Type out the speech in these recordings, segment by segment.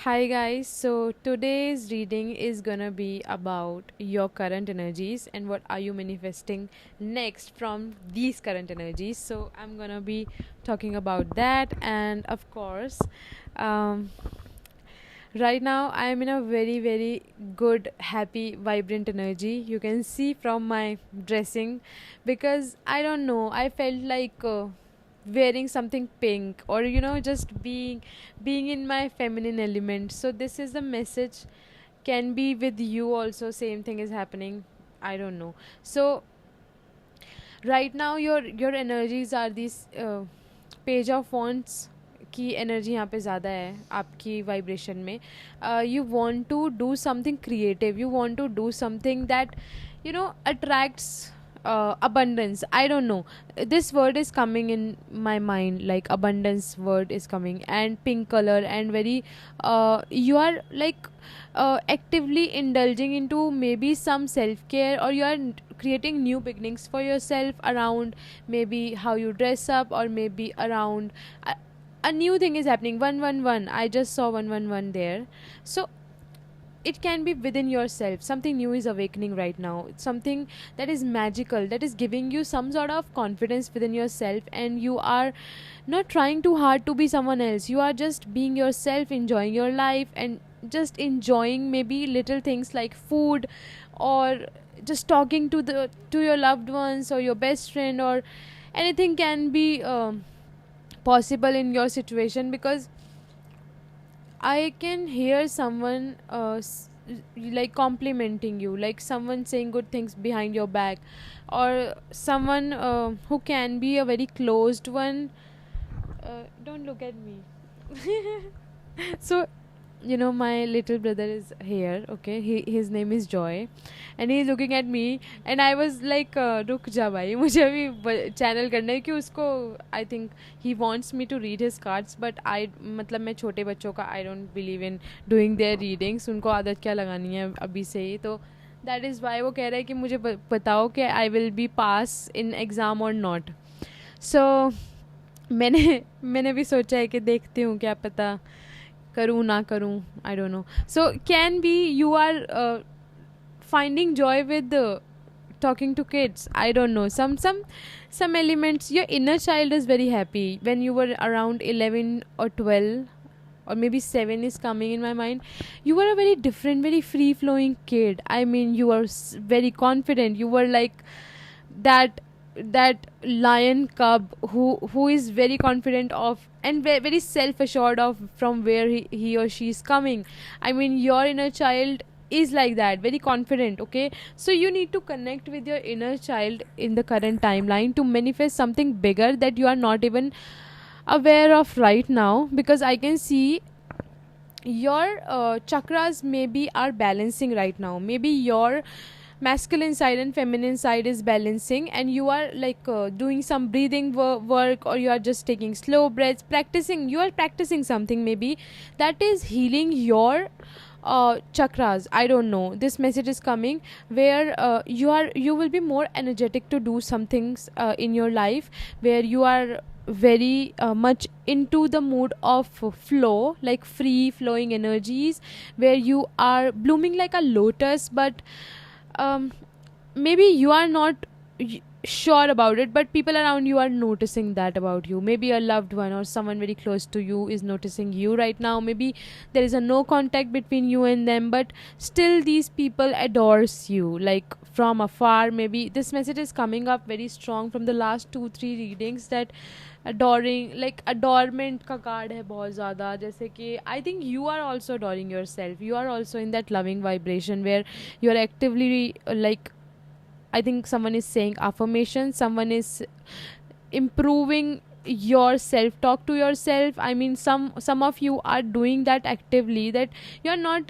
Hi guys, so today's reading is gonna be about your current energies and what are you manifesting next from these current energies. So I'm gonna be talking about that, and of course, um, right now I am in a very good, happy, vibrant energy. You can see from my dressing because I don't know, I felt like wearing something pink or just being in my feminine element. So this is the message, can be with you also, same thing is happening. I don't know. So right now your energies are these page of wands की energy यहाँ पे ज़्यादा है आपकी vibration में. You want to do something creative, you want to do something that attracts abundance. I don't know, this word is coming in my mind, like abundance word is coming, and pink color, and very you are like actively indulging into maybe some self care, or you are creating new beginnings for yourself around maybe how you dress up, or maybe around a new thing is happening. 111, I just saw 111 there. So it can be within yourself, something new is awakening right now. It's something that is magical, that is giving you some sort of confidence within yourself, and you are not trying too hard to be someone else. You are just being yourself, enjoying your life, and just enjoying maybe little things like food, or just talking to your loved ones or your best friend, or anything can be possible in your situation. Because I can hear someone like complimenting you, like someone saying good things behind your back, or someone who can be a very closed one. Don't look at me. So my little brother is here, okay, his name is Joy, and he's looking at me, and I was like रुक जा भाई, मुझे अभी channel करना है कि उसको. I think he wants me to read his cards, but I मतलब मैं छोटे बच्चों का I don't believe in doing their readings. उनको आदत क्या लगानी है अभी से ही. तो दैट इज़ वाई वो कह रहा है कि मुझे बताओ कि I will be pass in exam और नॉट. सो मैंने भी सोचा है कि देखती हूँ, क्या पता करूँ ना करूँ. I don't know. So can be you are finding joy with talking to kids. I don't know, some elements. Your inner child is very happy when you were around 11 or 12, or maybe 7 is coming in my mind. You were a very different, very free flowing kid. I mean, you were very confident. You were like that lion cub who is very confident of, and very self assured of from where he or she is coming. I mean, your inner child is like that, very confident. Okay, so you need to connect with your inner child in the current timeline to manifest something bigger that you are not even aware of right now. Because I can see your chakras maybe are balancing right now. Maybe your masculine side and feminine side is balancing, and you are like doing some breathing work, or you are just taking slow breaths, practicing. You are practicing something maybe that is healing your chakras. I don't know, this message is coming where you will be more energetic to do some things in your life, where you are very much into the mood of flow, like free flowing energies, where you are blooming like a lotus. But um, maybe you are not sure about it, but people around you are noticing that about you. Maybe a loved one or someone very close to you is noticing you right now. Maybe there is a no contact between you and them, but still these people adores you like from afar. Maybe this message is coming up very strong from the last 2-3 readings, that adoring, like adornment का card है बहुत ज़्यादा. जैसे कि I think you are also adoring yourself. You are also in that loving vibration where you are actively like, I think someone is saying affirmation, someone is improving your self talk to yourself. I mean, some of you are doing that actively, that you are not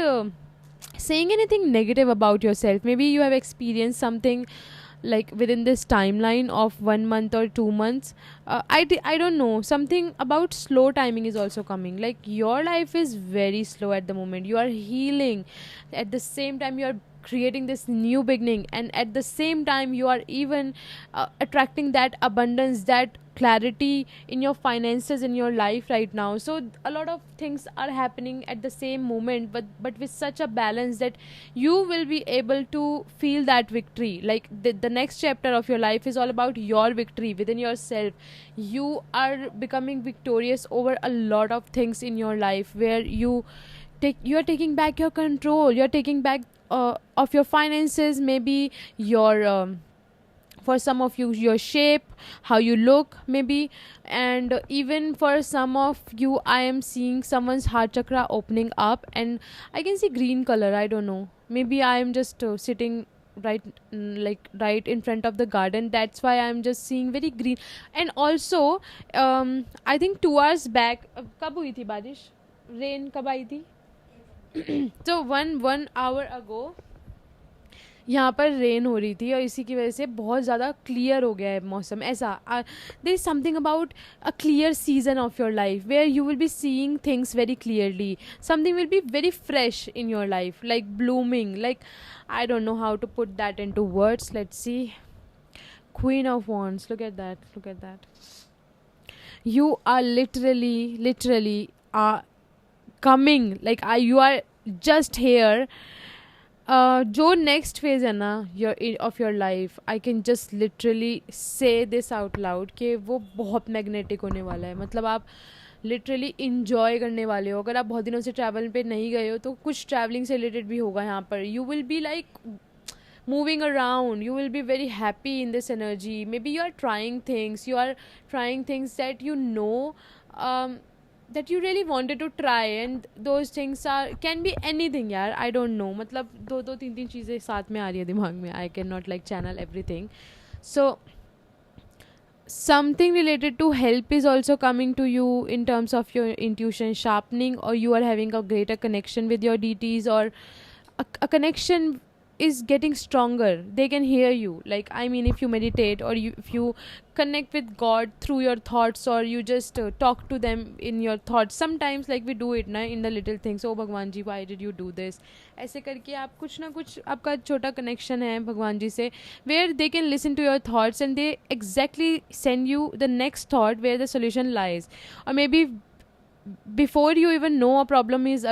saying anything negative about yourself. Maybe you have experienced something like within this timeline of 1 month or 2 months. I don't know, something about slow timing is also coming. Like your life is very slow at the moment. You are healing, at the same time you are creating this new beginning, and at the same time you are even attracting that abundance, that clarity in your finances in your life right now. So a lot of things are happening at the same moment, but with such a balance that you will be able to feel that victory. Like the next chapter of your life is all about your victory within yourself. You are becoming victorious over a lot of things in your life, where you are taking back your control, you're taking back of your finances, maybe your for some of you your shape, how you look maybe. And even for some of you, I am seeing someone's heart chakra opening up, and I can see green color. I don't know, maybe I am just sitting right, like right in front of the garden, that's why I'm just seeing very green. And also I think 2 hours back, कब हुई थी बारिश, rain कब आई थी? तो one hour ago यहाँ पर rain हो रही थी, और इसी की वजह से बहुत ज़्यादा क्लियर हो गया है मौसम. ऐसा there is something about a clear season of your life where you will be seeing things very clearly. Something will be very fresh in your life, like blooming, like I don't know how to put that into words. Let's see. Queen of Wands, look at that, look at that. You are literally coming, like you are just here. जो next phase है ना of your life, I can just literally से this out loud कि वो बहुत magnetic होने वाला है. मतलब आप लिटरली इंजॉय करने वाले हो. अगर आप बहुत दिनों से ट्रैवल पे नहीं गए हो तो कुछ ट्रैवलिंग से रिलेटेड भी होगा यहाँ पर. You will be like moving around, you will be very happy in this energy. Maybe you are trying things that you know, that you really wanted to try, and those things can be anything यार. I don't know, मतलब दो तीन चीज़ें साथ में आ रही है दिमाग में. I cannot like channel everything. So something related to help is also coming to you in terms of your intuition sharpening, or you are having a greater connection with your deities, or a connection is getting stronger. They can hear you. Like, I mean, if you meditate, or if you connect with God through your thoughts, or you just talk to them in your thoughts. Sometimes like we do it na, in the little things. Oh भगवान जी, why did you do this? ऐसे करके आप कुछ ना कुछ आपका छोटा connection है भगवान जी से, where they can listen to your thoughts and they exactly send you the next thought where the solution lies. Or maybe before you even know a problem is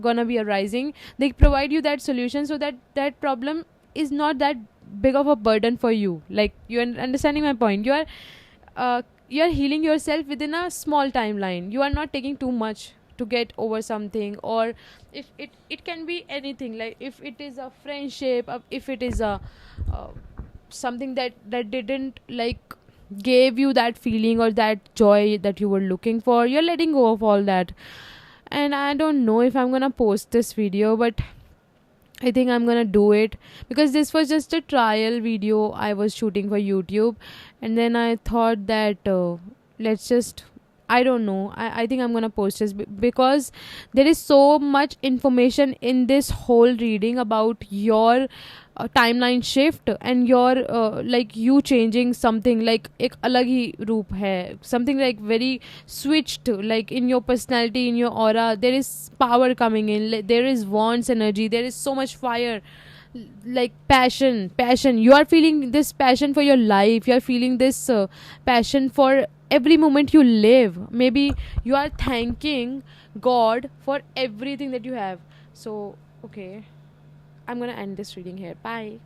gonna be arising, they provide you that solution, so that that problem is not that big of a burden for you. Like, you are understanding my point. You are healing yourself within a small timeline. You are not taking too much to get over something. Or if it can be anything, like if it is a friendship, if it is a something that didn't like gave you that feeling or that joy that you were looking for, you're letting go of all that. And I don't know if I'm gonna post this video, but I think I'm gonna do it, because this was just a trial video I was shooting for YouTube. And then I thought that let's just, I don't know, I think I'm gonna post this because there is so much information in this whole reading about your timeline shift, and your like you changing something, like एक अलग ही रूप है, something like very switched, like in your personality, in your aura, there is power coming in, there is Wands energy, there is so much fire, like passion. You are feeling this passion for your life, you are feeling this passion for every moment you live. Maybe you are thanking God for everything that you have. So okay, I'm gonna end this reading here. Bye.